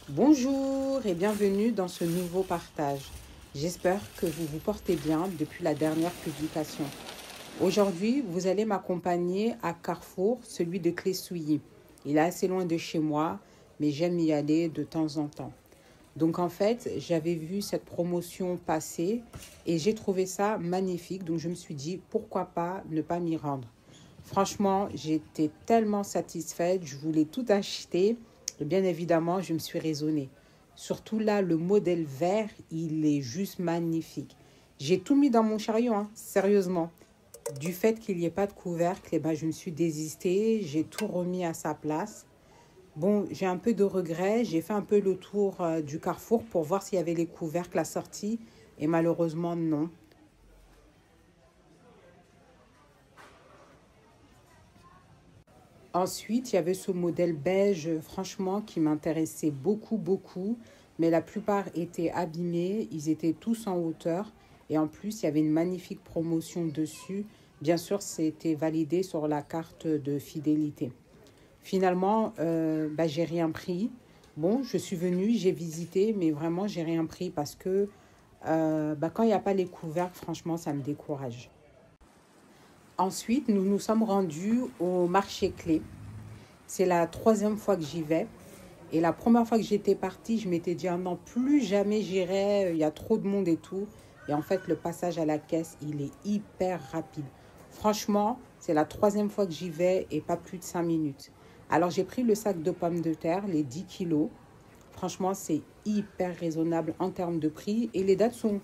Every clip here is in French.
Bonjour et bienvenue dans ce nouveau partage. J'espère que vous vous portez bien depuis la dernière publication. Aujourd'hui, vous allez m'accompagner à Carrefour, celui de Clé-Souilly. Il est assez loin de chez moi, mais j'aime y aller de temps en temps. Donc en fait, j'avais vu cette promotion passer et j'ai trouvé ça magnifique. Donc je me suis dit, pourquoi pas ne pas m'y rendre. Franchement, j'étais tellement satisfaite, je voulais tout acheter. Et bien évidemment, je me suis raisonnée. Surtout là, le modèle vert, il est juste magnifique. J'ai tout mis dans mon chariot, hein, sérieusement. Du fait qu'il n'y ait pas de couvercle, eh ben, je me suis désistée, j'ai tout remis à sa place. Bon, j'ai un peu de regret, j'ai fait un peu le tour du carrefour pour voir s'il y avait les couvercles à sortie. Et malheureusement, non. Ensuite, il y avait ce modèle beige, franchement, qui m'intéressait beaucoup. Mais la plupart étaient abîmés, ils étaient tous en hauteur. Et en plus, il y avait une magnifique promotion dessus. Bien sûr, c'était validé sur la carte de fidélité. Finalement, j'ai rien pris. Bon, je suis venue, j'ai visité, mais vraiment, j'ai rien pris parce que quand il n'y a pas les couvercles, franchement, ça me décourage. Ensuite, nous nous sommes rendus au marché clé. C'est la troisième fois que j'y vais. Et la première fois que j'étais partie, je m'étais dit, ah non, plus jamais j'irai, il y a trop de monde et tout. Et en fait, le passage à la caisse, il est hyper rapide. Franchement, c'est la troisième fois que j'y vais et pas plus de 5 minutes. Alors, j'ai pris le sac de pommes de terre, les 10 kilos. Franchement, c'est hyper raisonnable en termes de prix. Et les dates sont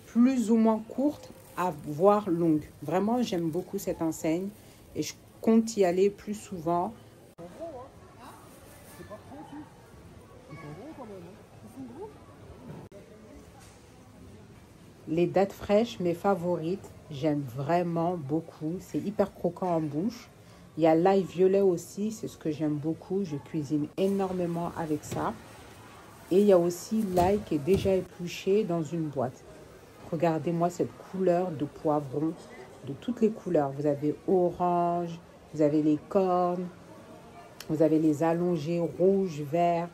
plus ou moins courtes, à voire longues. Vraiment, j'aime beaucoup cette enseigne et je compte y aller plus souvent. Les dattes fraîches, mes favorites, j'aime vraiment beaucoup. C'est hyper croquant en bouche. Il y a l'ail violet aussi, c'est ce que j'aime beaucoup. Je cuisine énormément avec ça. Et il y a aussi l'ail qui est déjà épluché dans une boîte. Regardez-moi cette couleur de poivron, de toutes les couleurs. Vous avez orange, vous avez les cornes, vous avez les allongés rouge, vert.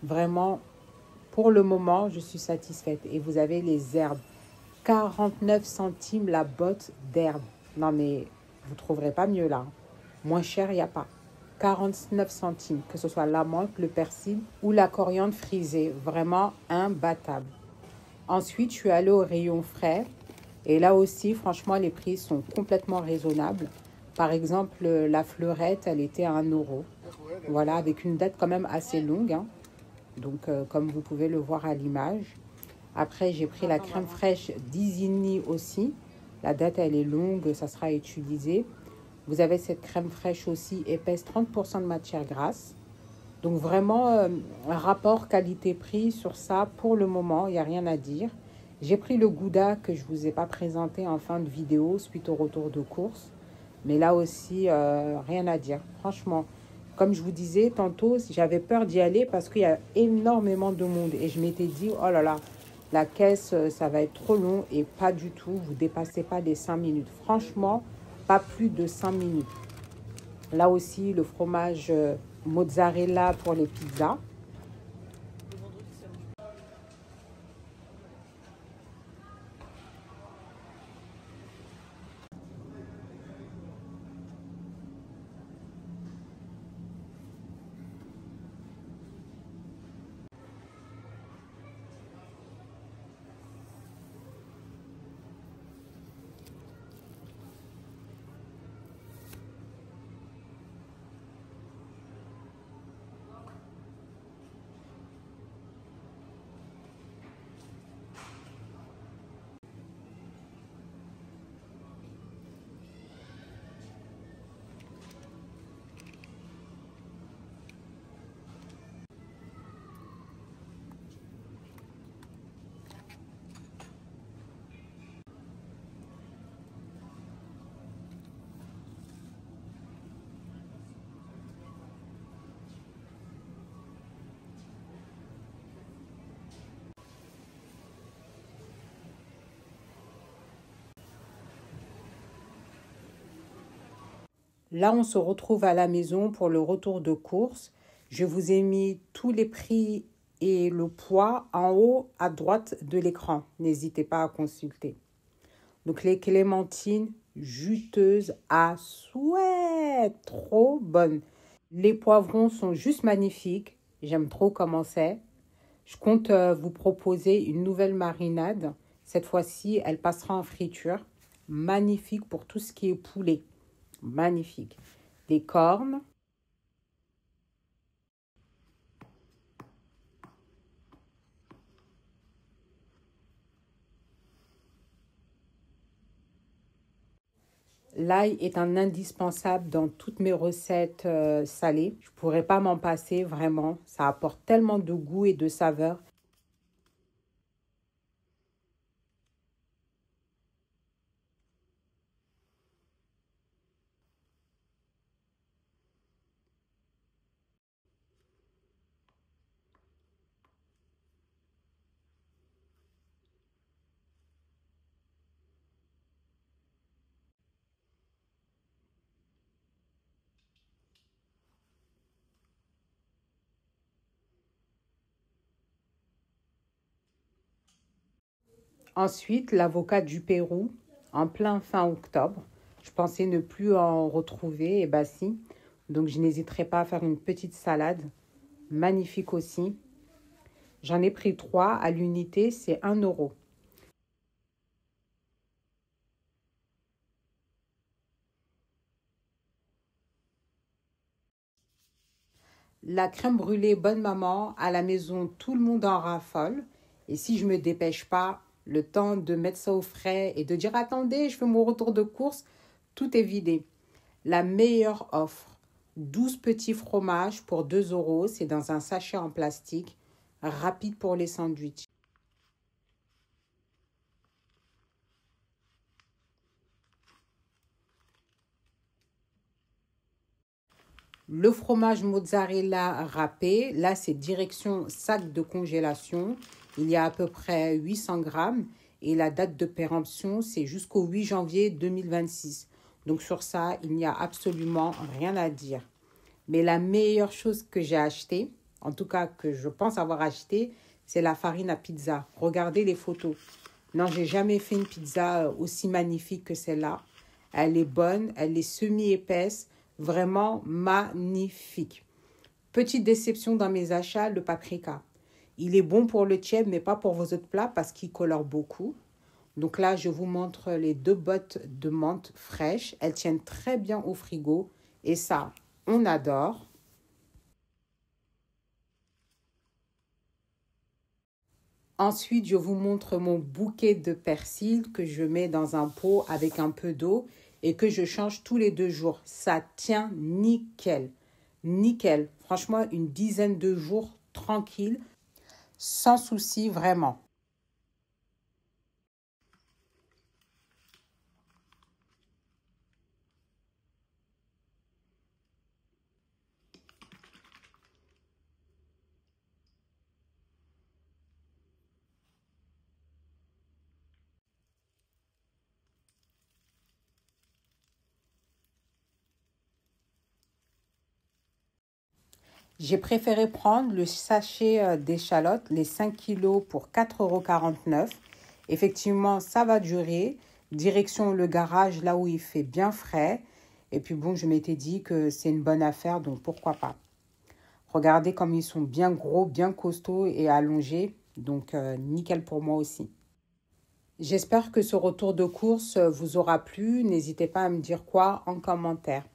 Vraiment, pour le moment, je suis satisfaite. Et vous avez les herbes. 49 centimes la botte d'herbe. Non mais vous ne trouverez pas mieux là. Moins cher, il n'y a pas. 49 centimes, que ce soit la menthe, le persil ou la coriandre frisée. Vraiment imbattable. Ensuite, je suis allée au rayon frais. Et là aussi, franchement, les prix sont complètement raisonnables. Par exemple, la fleurette, elle était à 1 euro. Voilà, avec une date quand même assez longue, hein. Donc, comme vous pouvez le voir à l'image. Après, j'ai pris la crème fraîche d'Isigny aussi. La date, elle est longue, ça sera utilisé. Vous avez cette crème fraîche aussi épaisse, 30% de matière grasse. Donc vraiment, un rapport qualité-prix sur ça, pour le moment, il n'y a rien à dire. J'ai pris le Gouda que je ne vous ai pas présenté en fin de vidéo suite au retour de course. Mais là aussi, rien à dire. Franchement, comme je vous disais tantôt, j'avais peur d'y aller parce qu'il y a énormément de monde. Et je m'étais dit, oh là là, la caisse, ça va être trop long. Et pas du tout, vous ne dépassez pas les 5 minutes. Franchement, pas plus de 5 minutes. Là aussi, le fromage mozzarella pour les pizzas. Là, on se retrouve à la maison pour le retour de course. Je vous ai mis tous les prix et le poids en haut à droite de l'écran. N'hésitez pas à consulter. Donc les clémentines juteuses à souhait, trop bonnes. Les poivrons sont juste magnifiques. J'aime trop comment c'est. Je compte vous proposer une nouvelle marinade. Cette fois-ci, elle passera en friture. Magnifique pour tout ce qui est poulet. Magnifique. Des cornes. L'ail est un indispensable dans toutes mes recettes salées. Je ne pourrais pas m'en passer, vraiment. Ça apporte tellement de goût et de saveur. Ensuite, l'avocat du Pérou, en plein fin octobre. Je pensais ne plus en retrouver, et bah si. Donc, je n'hésiterai pas à faire une petite salade. Magnifique aussi. J'en ai pris 3 à l'unité, c'est 1 euro. La crème brûlée Bonne Maman, à la maison, tout le monde en raffole. Et si je ne me dépêche pas, le temps de mettre ça au frais et de dire attendez, je fais mon retour de course, tout est vidé. La meilleure offre, 12 petits fromages pour 2 euros. C'est dans un sachet en plastique, rapide pour les sandwichs. Le fromage mozzarella râpé, là c'est direction sac de congélation. Il y a à peu près 800 grammes et la date de péremption c'est jusqu'au 8 janvier 2026. Donc sur ça, il n'y a absolument rien à dire. Mais la meilleure chose que j'ai achetée, en tout cas que je pense avoir acheté, c'est la farine à pizza. Regardez les photos. Non, j'ai jamais fait une pizza aussi magnifique que celle-là. Elle est bonne, elle est semi-épaisse, vraiment magnifique. Petite déception dans mes achats, le paprika. Il est bon pour le tchèb, mais pas pour vos autres plats parce qu'il colore beaucoup. Donc là, je vous montre les 2 bottes de menthe fraîches. Elles tiennent très bien au frigo. Et ça, on adore. Ensuite, je vous montre mon bouquet de persil que je mets dans un pot avec un peu d'eau et que je change tous les 2 jours. Ça tient nickel. Nickel. Franchement, une dizaine de jours tranquille, sans souci vraiment. J'ai préféré prendre le sachet d'échalotes, les 5 kilos pour 4,49 €. Effectivement, ça va durer. Direction le garage, là où il fait bien frais. Et puis bon, je m'étais dit que c'est une bonne affaire, donc pourquoi pas. Regardez comme ils sont bien gros, bien costauds et allongés. Donc, nickel pour moi aussi. J'espère que ce retour de course vous aura plu. N'hésitez pas à me dire quoi en commentaire.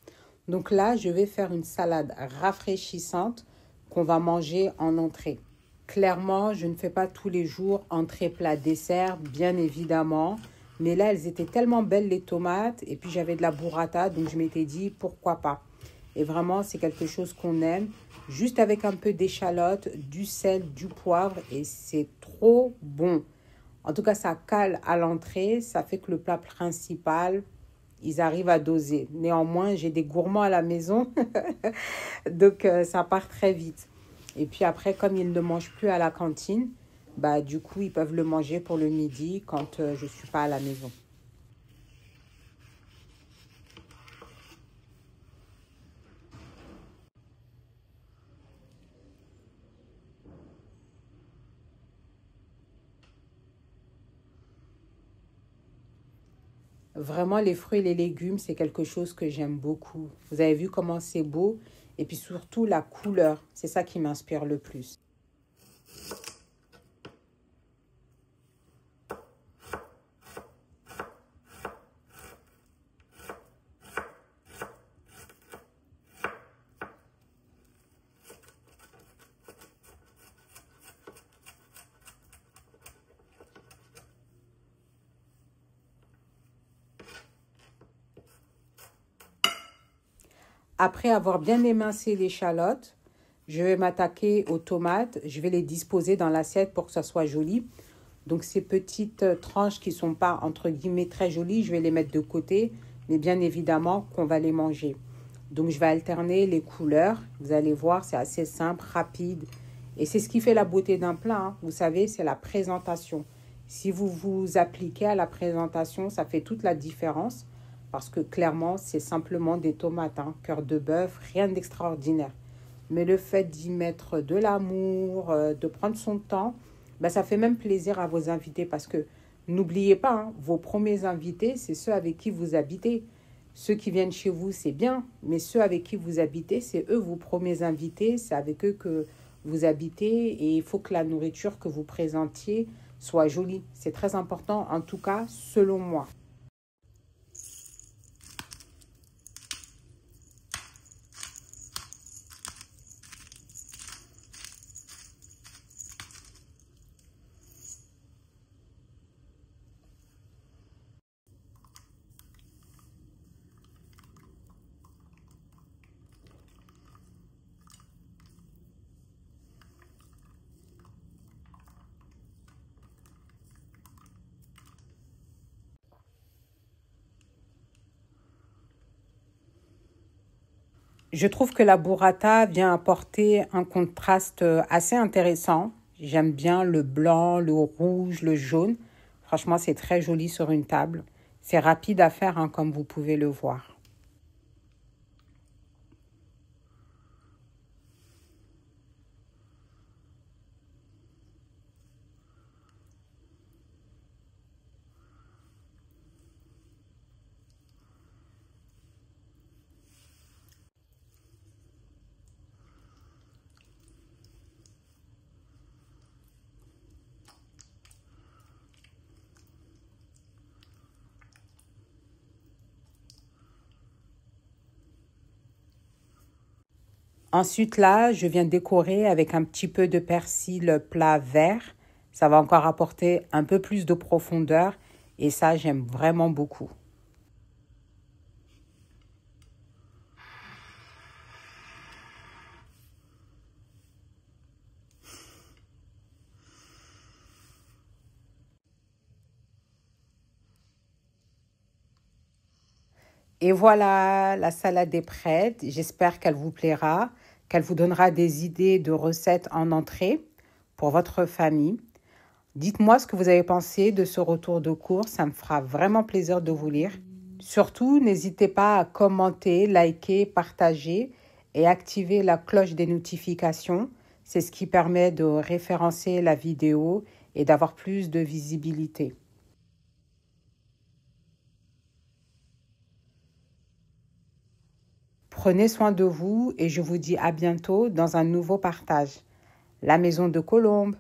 Donc là, je vais faire une salade rafraîchissante qu'on va manger en entrée. Clairement, je ne fais pas tous les jours entrée, plat, dessert, bien évidemment. Mais là, elles étaient tellement belles les tomates. Et puis, j'avais de la burrata, donc je m'étais dit pourquoi pas. Et vraiment, c'est quelque chose qu'on aime. Juste avec un peu d'échalote, du sel, du poivre. Et c'est trop bon. En tout cas, ça cale à l'entrée. Ça fait que le plat principal, ils arrivent à doser. Néanmoins, j'ai des gourmands à la maison. Donc, ça part très vite. Et puis après, comme ils ne mangent plus à la cantine, bah, du coup, ils peuvent le manger pour le midi quand je ne suis pas à la maison. Vraiment, les fruits et les légumes, c'est quelque chose que j'aime beaucoup. Vous avez vu comment c'est beau? Et puis surtout, la couleur, c'est ça qui m'inspire le plus. Après avoir bien émincé l'échalote, je vais m'attaquer aux tomates. Je vais les disposer dans l'assiette pour que ça soit joli. Donc, ces petites tranches qui ne sont pas, entre guillemets, très jolies, je vais les mettre de côté. Mais bien évidemment qu'on va les manger. Donc, je vais alterner les couleurs. Vous allez voir, c'est assez simple, rapide. Et c'est ce qui fait la beauté d'un plat, hein. Vous savez, c'est la présentation. Si vous vous appliquez à la présentation, ça fait toute la différence. Parce que clairement, c'est simplement des tomates, hein, cœur de bœuf, rien d'extraordinaire. Mais le fait d'y mettre de l'amour, de prendre son temps, ben, ça fait même plaisir à vos invités parce que n'oubliez pas, hein, vos premiers invités, c'est ceux avec qui vous habitez. Ceux qui viennent chez vous, c'est bien, mais ceux avec qui vous habitez, c'est eux vos premiers invités, c'est avec eux que vous habitez et il faut que la nourriture que vous présentiez soit jolie. C'est très important, en tout cas, selon moi. Je trouve que la burrata vient apporter un contraste assez intéressant. J'aime bien le blanc, le rouge, le jaune. Franchement, c'est très joli sur une table. C'est rapide à faire, hein, comme vous pouvez le voir. Ensuite, là, je viens décorer avec un petit peu de persil plat vert. Ça va encore apporter un peu plus de profondeur et ça, j'aime vraiment beaucoup. Et voilà, la salade est prête. J'espère qu'elle vous plaira, qu'elle vous donnera des idées de recettes en entrée pour votre famille. Dites-moi ce que vous avez pensé de ce retour de cours. Ça me fera vraiment plaisir de vous lire. Surtout, n'hésitez pas à commenter, liker, partager et activer la cloche des notifications. C'est ce qui permet de référencer la vidéo et d'avoir plus de visibilité. Prenez soin de vous et je vous dis à bientôt dans un nouveau partage. La Maison de Colombe.